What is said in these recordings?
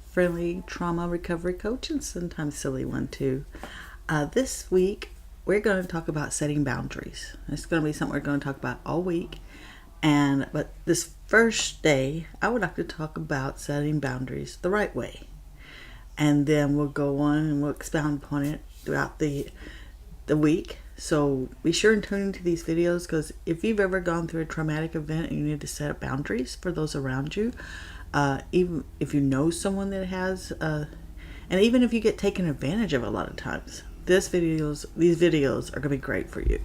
friendly trauma recovery coach and sometimes silly one too. This week we're going to talk about setting boundaries. It's going to be something we're going to talk about all week. But this first day, I would like to talk about setting boundaries the right way. And then we'll go on and we'll expound upon it throughout the week. So be sure and tune into these videos, because if you've ever gone through a traumatic event and you need to set up boundaries for those around you, even if you know someone that has, and even if you get taken advantage of a lot of times, these videos are going to be great for you.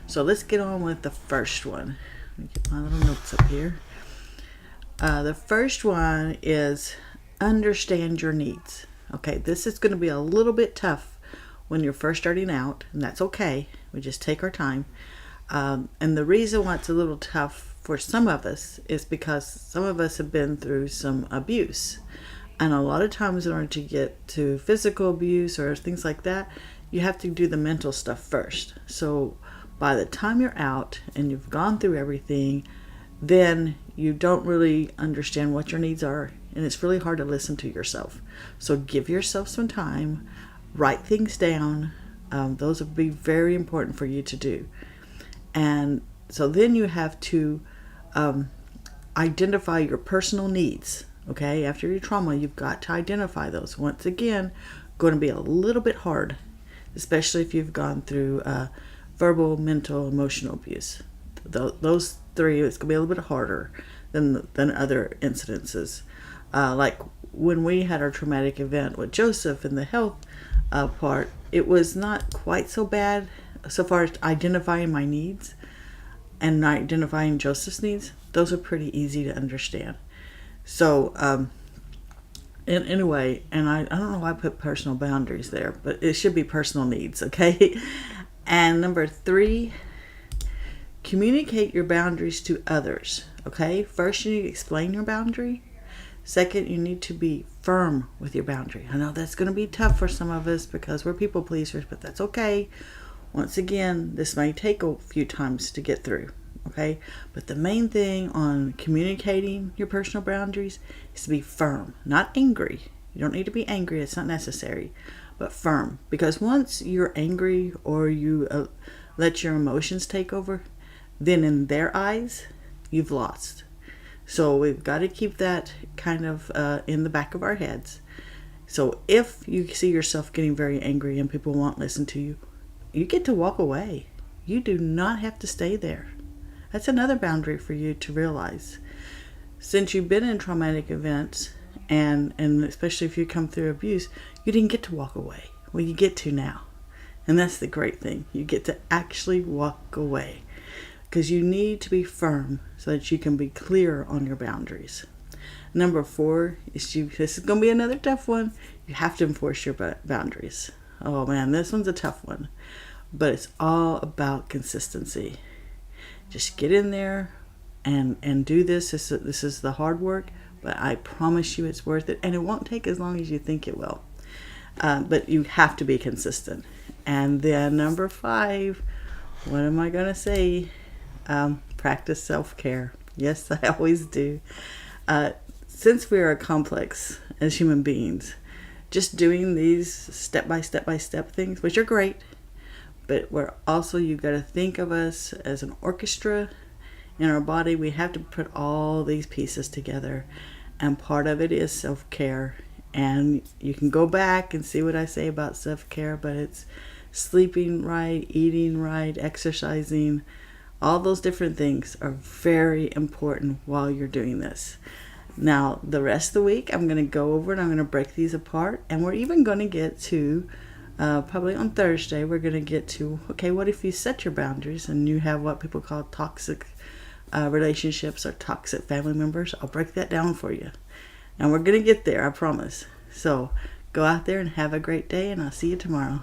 So let's get on with the first one. Let me get my little notes up here. The first one is understand your needs. Okay, this is going to be a little bit tough when you're first starting out, and that's okay. We just take our time. And the reason why it's a little tough for some of us is because some of us have been through some abuse. And a lot of times in order to get to physical abuse or things like that, you have to do the mental stuff first. So by the time you're out and you've gone through everything, then you don't really understand what your needs are, and it's really hard to listen to yourself. So give yourself some time, write things down. Those would be very important for you to do. And so then you have to identify your personal needs. Okay, after your trauma, you've got to identify those. Once again, going to be a little bit hard, especially if you've gone through verbal, mental, emotional abuse. Those three, it's going to be a little bit harder than other incidences. Like when we had our traumatic event with Joseph in the health part, it was not quite so bad so far as identifying my needs and identifying Joseph's needs. Those are pretty easy to understand. So, anyway, and I don't know why I put personal boundaries there, but it should be personal needs, okay? And number 3, communicate your boundaries to others, okay? First, you need to explain your boundary. Second, you need to be firm with your boundary. I know that's going to be tough for some of us because we're people pleasers, but that's okay. Once again, this may take a few times to get through, okay? But the main thing on communicating your personal boundaries is to be firm, not angry. You don't need to be angry. It's not necessary, but firm. Because once you're angry or you let your emotions take over, then in their eyes, you've lost. So we've got to keep that kind of in the back of our heads. So if you see yourself getting very angry and people won't listen to you, you get to walk away. You do not have to stay there. That's another boundary for you to realize. Since you've been in traumatic events, and especially if you come through abuse, you didn't get to walk away. Well, you get to now. And that's the great thing. You get to actually walk away. Because you need to be firm so that you can be clear on your boundaries. Number 4 is this is going to be another tough one. You have to enforce your boundaries. Oh man, this one's a tough one. But it's all about consistency. Just get in there and do this. This is the hard work, but I promise you it's worth it. And it won't take as long as you think it will. But you have to be consistent. And then number 5, what am I going to say? Practice self-care. Yes, I always do. Since we are complex as human beings, just doing these step-by-step things, which are great, but we're also, you've got to think of us as an orchestra in our body. We have to put all these pieces together, and part of it is self-care. And you can go back and see what I say about self-care, but it's sleeping right, eating right, exercising. All those different things are very important while you're doing this. Now, the rest of the week, I'm going to go over and I'm going to break these apart. And we're even going to get to, probably on Thursday, we're going to get to, okay, what if you set your boundaries and you have what people call toxic relationships or toxic family members? I'll break that down for you. And we're going to get there, I promise. So go out there and have a great day, and I'll see you tomorrow.